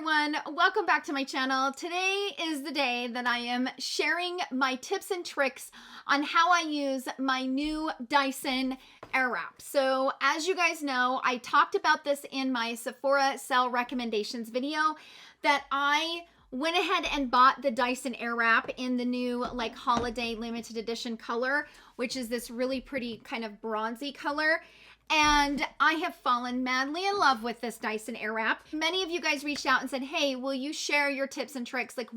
everyone, welcome back to my channel. Today is the day that I am sharing my tips and tricks on how I use my new Dyson Airwrap. So as you guys know, I talked about this in my Sephora sale recommendations video that I went ahead and bought the Dyson Airwrap in the new like holiday limited edition color, which is this really pretty kind of bronzy color. And I have fallen madly in love with this Dyson Airwrap. Many of you guys reached out and said, hey, will you share your tips and tricks? Like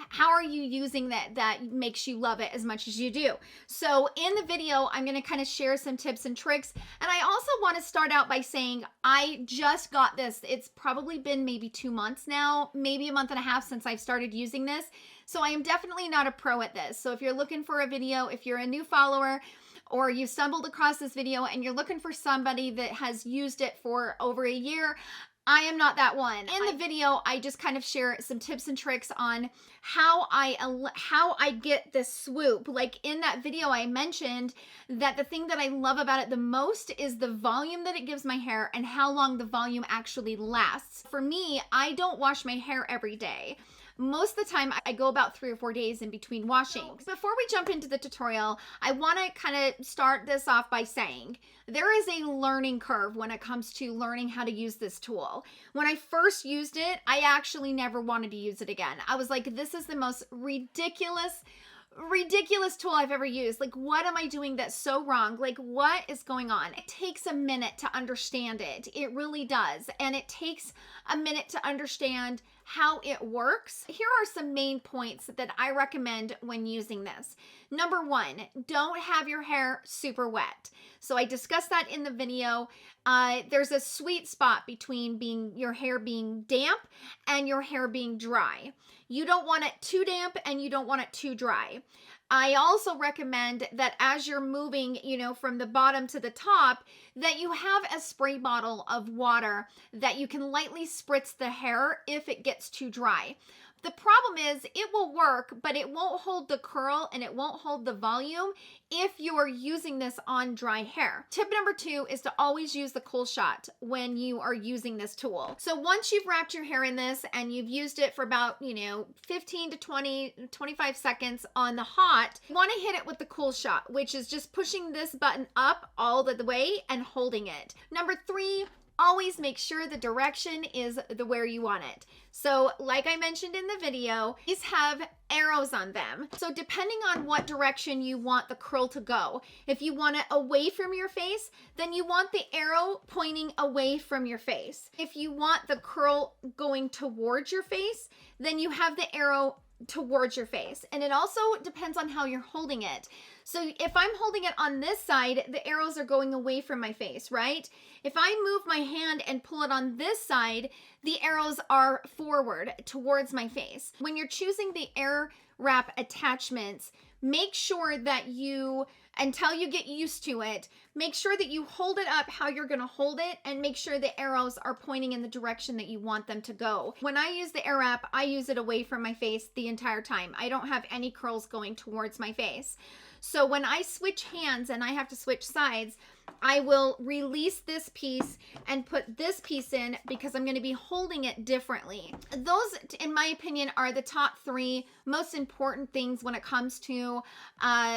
how are you using that makes you love it as much as you do? So in the video, I'm gonna kind of share some tips and tricks. And I also wanna start out by saying, I just got this. It's probably been maybe 2 months now, maybe a month and a half since I've started using this. So I am definitely not a pro at this. So if you're looking for a video, if you're a new follower, or you stumbled across this video and you're looking for somebody that has used it for over a year, I am not that one. In the video, I just kind of share some tips and tricks on how I get this swoop. Like in that video, I mentioned that the thing that I love about it the most is the volume that it gives my hair and how long the volume actually lasts. For me, I don't wash my hair every day. Most of the time, I go about 3 or 4 days in between washings. Before we jump into the tutorial, I want to kind of start this off by saying there is a learning curve when it comes to learning how to use this tool. When I first used it, I actually never wanted to use it again. I was like, this is the most ridiculous tool I've ever used. Like, what am I doing that's so wrong? Like, what is going on? It takes a minute to understand it. It really does. And it takes a minute to understand how it works. Here are some main points that I recommend when using this. Number 1, don't have your hair super wet. So I discussed that in the video. There's a sweet spot between your hair being damp and your hair being dry. You don't want it too damp and you don't want it too dry. I also recommend that as you're moving, from the bottom to the top, that you have a spray bottle of water that you can lightly spritz the hair if it gets too dry. The problem is it will work, but it won't hold the curl and it won't hold the volume if you are using this on dry hair. Tip number 2 is to always use the cool shot when you are using this tool. So once you've wrapped your hair in this and you've used it for about, 15 to 20, 25 seconds on the hot, you want to hit it with the cool shot, which is just pushing this button up all the way and holding it. Number 3, always make sure the direction is where you want it. So like I mentioned in the video, these have arrows on them. So depending on what direction you want the curl to go, if you want it away from your face, then you want the arrow pointing away from your face. If you want the curl going towards your face, then you have the arrow towards your face. And it also depends on how you're holding it. So if I'm holding it on this side, the arrows are going away from my face, right? If I move my hand and pull it on this side, the arrows are forward towards my face. When you're choosing the Airwrap attachments, make sure that until you get used to it, make sure that you hold it up how you're gonna hold it and make sure the arrows are pointing in the direction that you want them to go. When I use the Airwrap, I use it away from my face the entire time. I don't have any curls going towards my face. So when I switch hands and I have to switch sides, I will release this piece and put this piece in because I'm going to be holding it differently. Those, in my opinion, are the top 3 most important things when it comes to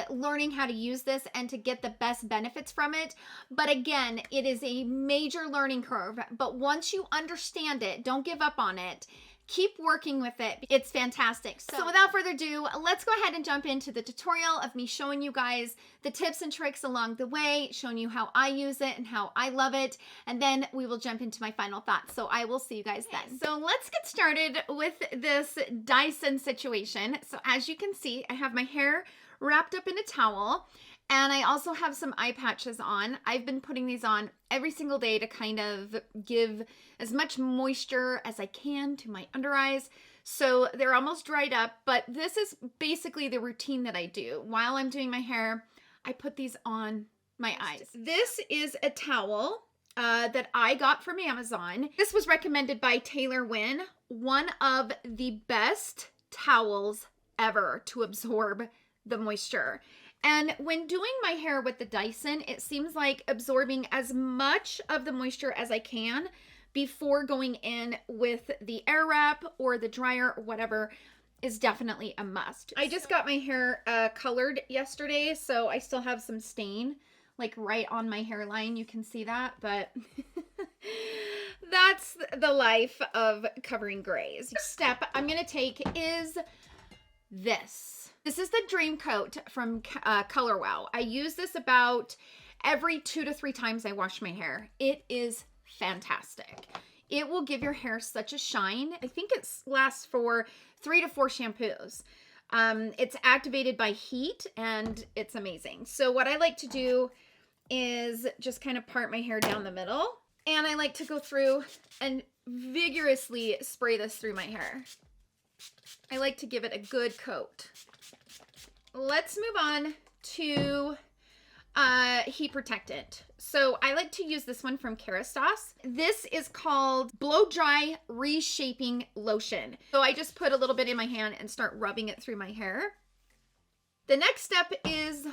learning how to use this and to get the best benefits from it. But again, it is a major learning curve. But once you understand it, don't give up on it. Keep working with it. It's fantastic. So without further ado, let's go ahead and jump into the tutorial of me showing you guys the tips and tricks along the way, showing you how I use it and how I love it. And then we will jump into my final thoughts. So I will see you guys then. So let's get started with this Dyson situation. So as you can see, I have my hair wrapped up in a towel. And I also have some eye patches on. I've been putting these on every single day to kind of give as much moisture as I can to my under eyes. So they're almost dried up, but this is basically the routine that I do. While I'm doing my hair, I put these on my eyes. This is a towel that I got from Amazon. This was recommended by Taylor Wynn, one of the best towels ever to absorb the moisture. And when doing my hair with the Dyson, it seems like absorbing as much of the moisture as I can, before going in with the air wrap or the dryer or whatever is definitely a must. I just got my hair colored yesterday, so I still have some stain like right on my hairline. You can see that, but that's the life of covering grays. Step I'm gonna take is this. This is the Dream Coat from Color Wow. I use this about every 2 to 3 times I wash my hair. It is fantastic. It will give your hair such a shine. I think it lasts for 3 to 4 shampoos. It's activated by heat and it's amazing. So what I like to do is just kind of part my hair down the middle, and I like to go through and vigorously spray this through my hair. I like to give it a good coat. Let's move on to heat protectant. So I like to use this one from Keratosis. This is called Blow Dry Reshaping Lotion. So I just put a little bit in my hand and start rubbing it through my hair. The next step is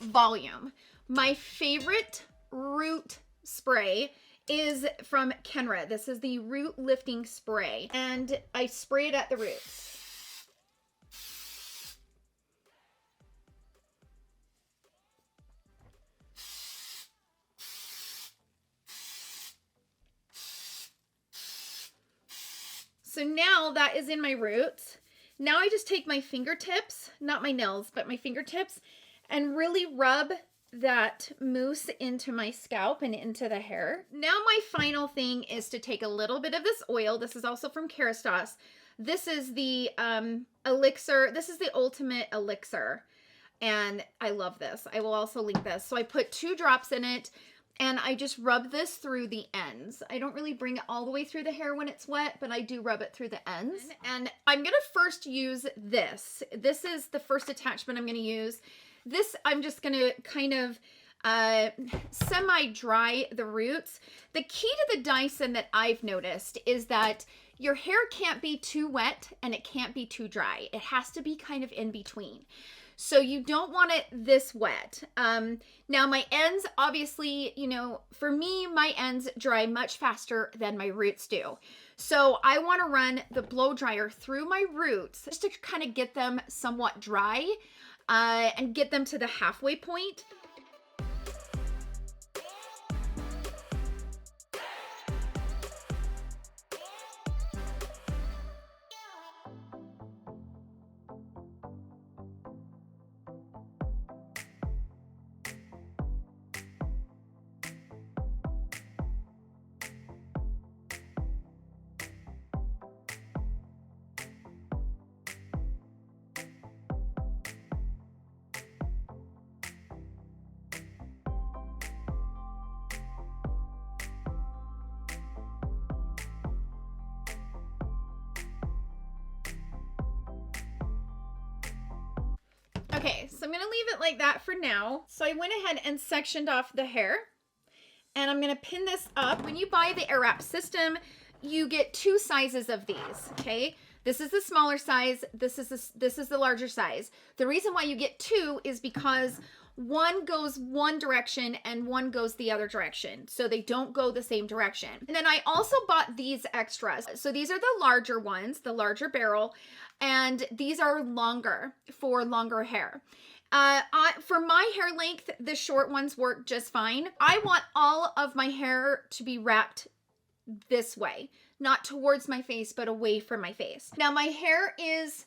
volume. My favorite root spray is from Kenra. This is the root lifting spray, and I spray it at the roots. So now that is in my roots. Now I just take my fingertips, not my nails, but my fingertips, and really rub that mousse into my scalp and into the hair. Now my final thing is to take a little bit of this oil. This is also from Keratosis. This is the Elixir. This is the Ultimate Elixir, and I love this. I will also link this. So I put 2 drops in it, and I just rub this through the ends. I don't really bring it all the way through the hair when it's wet, but I do rub it through the ends. And I'm gonna first use this. This is the first attachment I'm gonna use. This, I'm just gonna kind of semi-dry the roots. The key to the Dyson that I've noticed is that your hair can't be too wet and it can't be too dry. It has to be kind of in between. So you don't want it this wet. Now my ends, obviously, you know, for me, my ends dry much faster than my roots do. So I want to run the blow dryer through my roots just to kind of get them somewhat dry and get them to the halfway point. Okay, so I'm going to leave it like that for now. So I went ahead and sectioned off the hair, and I'm going to pin this up. When you buy the Airwrap system, you get 2 sizes of these, okay? This is the smaller size, this is the larger size. The reason why you get 2 is because one goes one direction and one goes the other direction. So they don't go the same direction. And then I also bought these extras. So these are the larger ones, the larger barrel, and these are longer for longer hair. For my hair length, the short ones work just fine. I want all of my hair to be wrapped this way, not towards my face, but away from my face. Now my hair is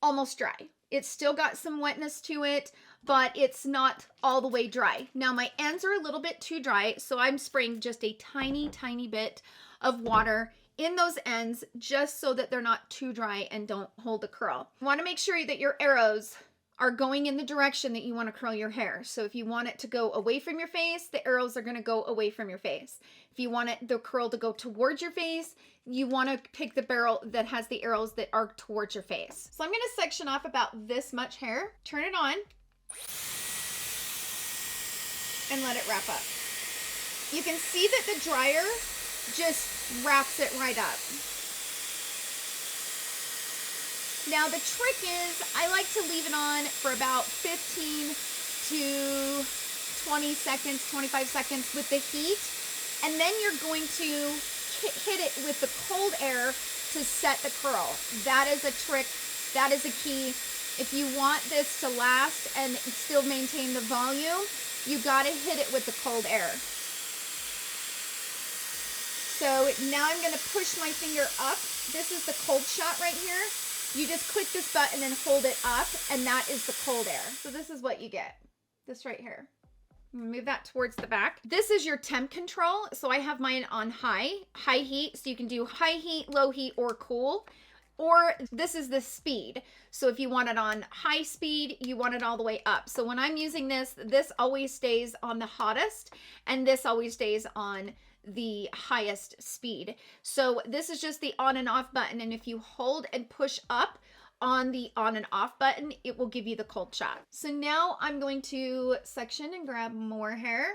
almost dry. It's still got some wetness to it, but it's not all the way dry. Now my ends are a little bit too dry, so I'm spraying just a tiny, tiny bit of water in those ends just so that they're not too dry and don't hold a curl. You want to make sure that your arrows are going in the direction that you want to curl your hair. So if you want it to go away from your face, the arrows are going to go away from your face. If you want the curl to go towards your face, you want to pick the barrel that has the arrows that are towards your face. So I'm going to section off about this much hair, turn it on, and let it wrap up. You can see that the dryer just wraps it right up. Now the trick is I like to leave it on for about 15 to 20 seconds, 25 seconds with the heat, and then you're going to hit it with the cold air to set the curl. That is a trick. That is a key. If you want this to last and still maintain the volume, you gotta hit it with the cold air. So now I'm gonna push my finger up. This is the cold shot right here. You just click this button and hold it up, and that is the cold air. So this is what you get, this right here. Move that towards the back. This is your temp control. So I have mine on high heat. So you can do high heat, low heat, or cool. Or this is the speed. So if you want it on high speed, you want it all the way up. So when I'm using this, this always stays on the hottest, and this always stays on the highest speed. So this is just the on and off button. And if you hold and push up on the on and off button, it will give you the cold shot. So now I'm going to section and grab more hair.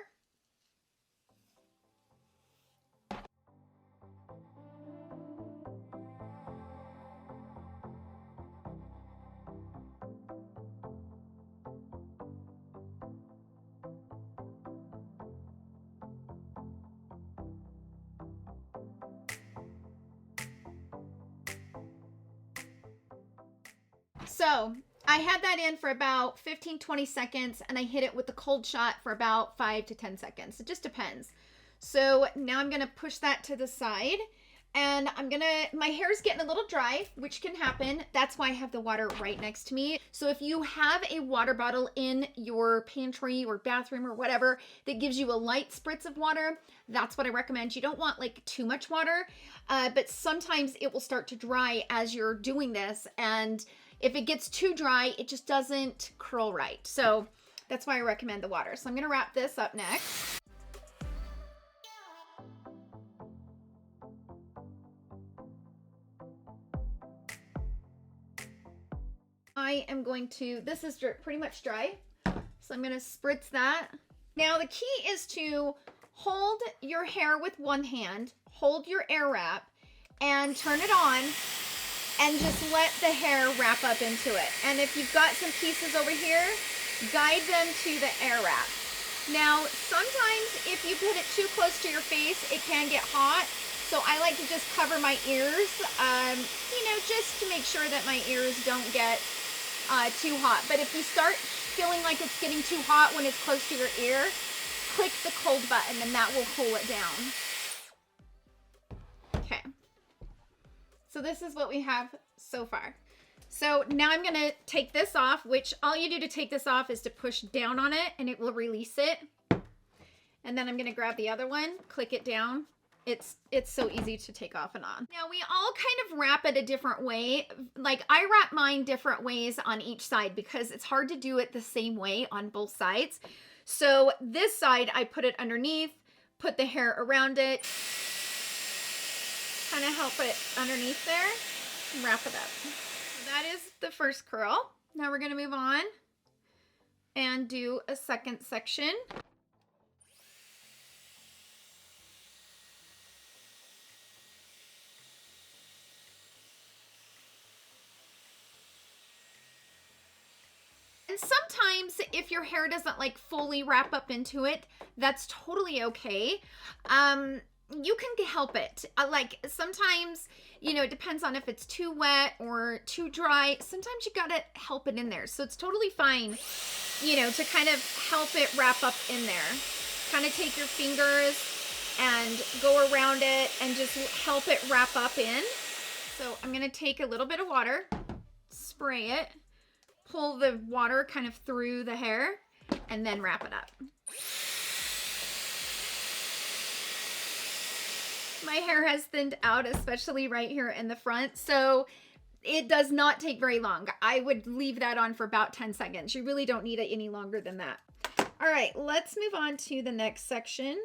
So I had that in for about 15-20 seconds, and I hit it with the cold shot for about 5 to 10 seconds. It just depends. So now I'm gonna push that to the side, and my hair is getting a little dry, which can happen. That's why I have the water right next to me. So if you have a water bottle in your pantry or bathroom or whatever that gives you a light spritz of water, that's what I recommend. You don't want like too much water, but sometimes it will start to dry as you're doing this, and if it gets too dry, it just doesn't curl right. So that's why I recommend the water. So I'm gonna wrap this up next. I am going to, this is pretty much dry, so I'm gonna spritz that. Now the key is to hold your hair with one hand, hold your Airwrap, and turn it on, and just let the hair wrap up into it. And if you've got some pieces over here, guide them to the Airwrap. Now, sometimes if you put it too close to your face, it can get hot. So I like to just cover my ears, you know, just to make sure that my ears don't get too hot. But if you start feeling like it's getting too hot when it's close to your ear, click the cold button and that will cool it down. Okay. So this is what we have so far. So now I'm gonna take this off, which all you do to take this off is to push down on it and it will release it. And then I'm gonna grab the other one, click it down. It's so easy to take off and on. Now we all kind of wrap it a different way. Like I wrap mine different ways on each side because it's hard to do it the same way on both sides. So this side, I put it underneath, put the hair around it, kind of help it underneath there, and wrap it up. So that is the first curl. Now we're gonna move on and do a second section. And sometimes if your hair doesn't like fully wrap up into it, that's totally okay. You can help it. Like sometimes, you know, it depends on if it's too wet or too dry. Sometimes you gotta help it in there. So it's totally fine, you know, to kind of help it wrap up in there. Kind of take your fingers and go around it and just help it wrap up in. So I'm gonna take a little bit of water, spray it, pull the water kind of through the hair, and then wrap it up. My hair has thinned out, especially right here in the front, so it does not take very long. I would leave that on for about 10 seconds. You really don't need it any longer than that. All right, let's move on to the next section.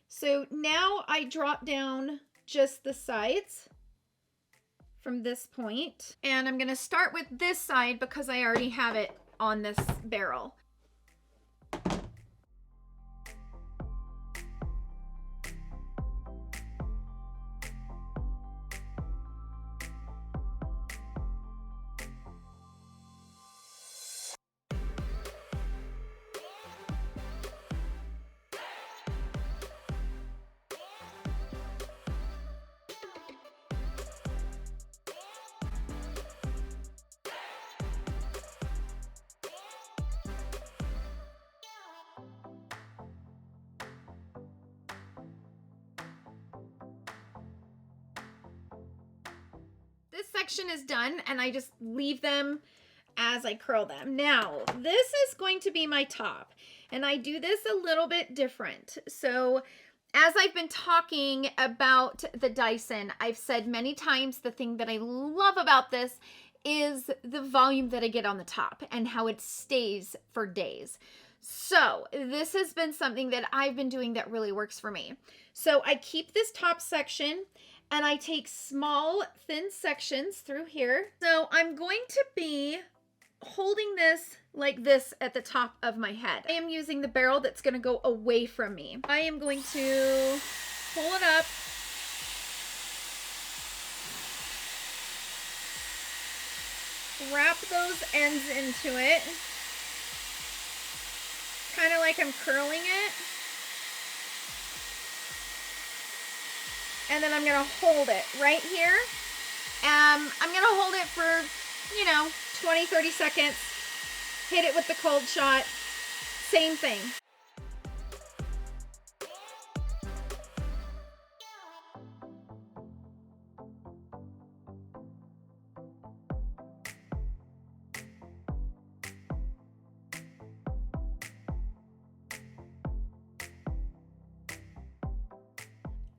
So now I drop down just the sides from this point, and I'm gonna start with this side because I already have it on this barrel. This section is done and I just leave them as I curl them. Now, this is going to be my top, and I do this a little bit different. So as I've been talking about the Dyson, I've said many times the thing that I love about this is the volume that I get on the top and how it stays for days. So this has been something that I've been doing that really works for me. So I keep this top section and I take small, thin sections through here. So I'm going to be holding this like this at the top of my head. I am using the barrel that's going to go away from me. I am going to pull it up. Wrap those ends into it. Kind of like I'm curling it. And then I'm going to hold it right here. I'm going to hold it for, 20, 30 seconds. Hit it with the cold shot. Same thing.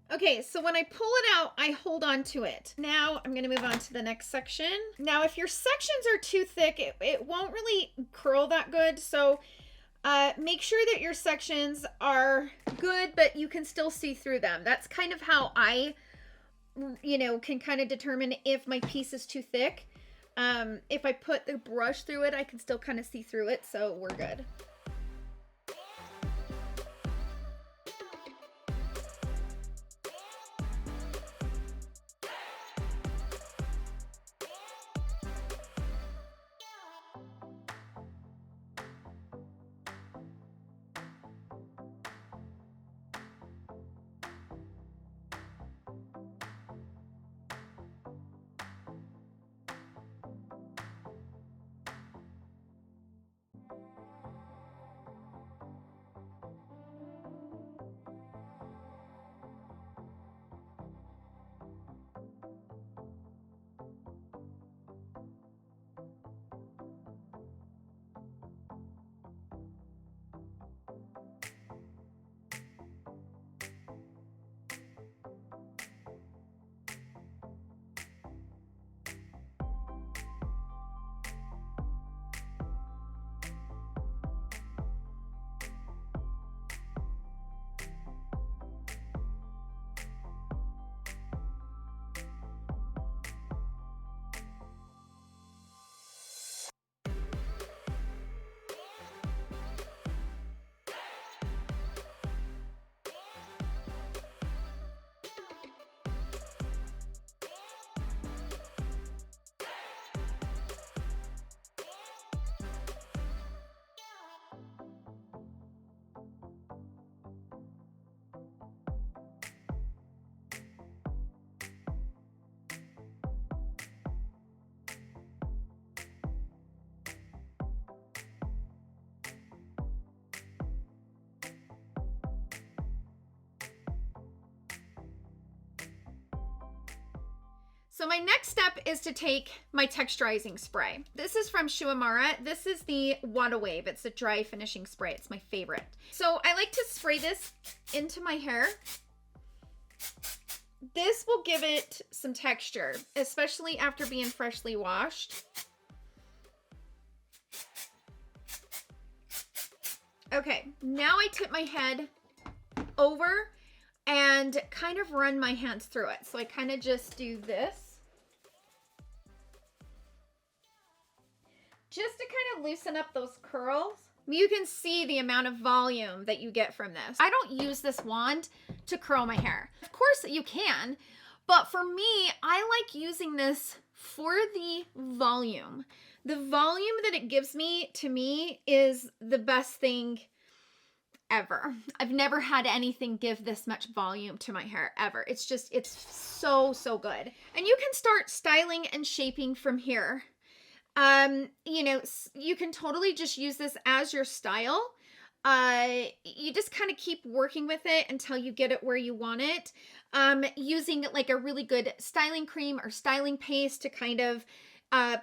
Okay, so when I pull it out, I hold on to it. Now I'm gonna move on to the next section. Now, if your sections are too thick, it won't really curl that good. So make sure that your sections are good, but you can still see through them. That's kind of how I, can kind of determine if my piece is too thick. If I put the brush through it, I can still kind of see through it, so we're good. So my next step is to take my texturizing spray. This is from Uemura. This is the Wata Wave. It's a dry finishing spray. It's my favorite. So I like to spray this into my hair. This will give it some texture, especially after being freshly washed. Okay, now I tip my head over and kind of run my hands through it. So I kind of just do this. Just to kind of loosen up those curls. You can see the amount of volume that you get from this. I don't use this wand to curl my hair. Of course you can, but for me, I like using this for the volume. The volume that it gives me, to me, is the best thing ever. I've never had anything give this much volume to my hair ever. It's so, so good. And you can start styling and shaping from here. You can totally just use this as your style. you just kind of keep working with it until you get it where you want it. Using like a really good styling cream or styling paste to kind of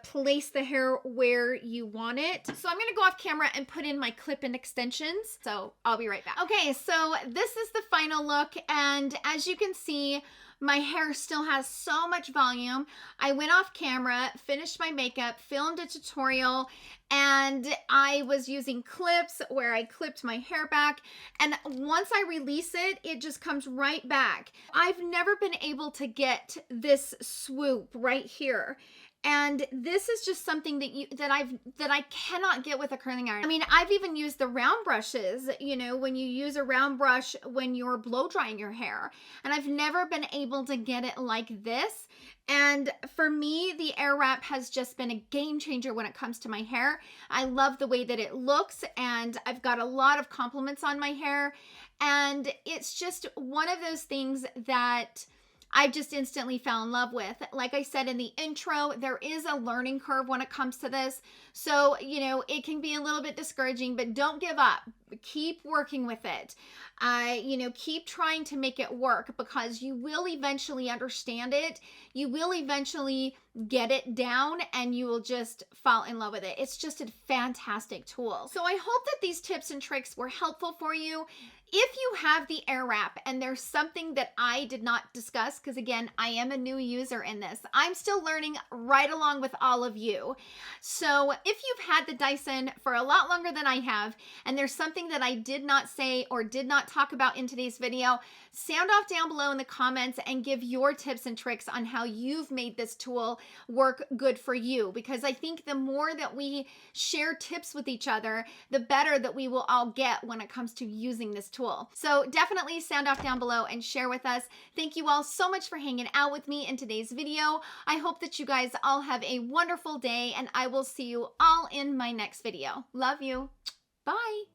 place the hair where you want it. So I'm gonna go off camera and put in my clip-in extensions. So I'll be right back. Okay, so this is the final look, and as you can see, my hair still has so much volume. I went off camera, finished my makeup, filmed a tutorial, and I was using clips where I clipped my hair back. And once I release it, it just comes right back. I've never been able to get this swoop right here. And this is just something that I cannot get with a curling iron. I mean, I've even used the round brushes, you know, when you use a round brush when you're blow drying your hair. And I've never been able to get it like this. And for me, the Airwrap has just been a game changer when it comes to my hair. I love the way that it looks, and I've got a lot of compliments on my hair. And it's just one of those things that I just instantly fell in love with. Like I said in the intro, there is a learning curve when it comes to this. So, you know, it can be a little bit discouraging, but don't give up. Keep working with it. You know, keep trying to make it work, because you will eventually understand it. You will eventually get it down, and you will just fall in love with it. It's just a fantastic tool. So I hope that these tips and tricks were helpful for you. If you have the Airwrap and there's something that I did not discuss, because again, I am a new user in this, I'm still learning right along with all of you. So if you've had the Dyson for a lot longer than I have, and there's something that I did not say or did not talk about in today's video, sound off down below in the comments and give your tips and tricks on how you've made this tool work good for you. Because I think the more that we share tips with each other, the better that we will all get when it comes to using this tool. So definitely sound off down below and share with us. Thank you all so much for hanging out with me in today's video. I hope that you guys all have a wonderful day, and I will see you all in my next video. Love you. Bye.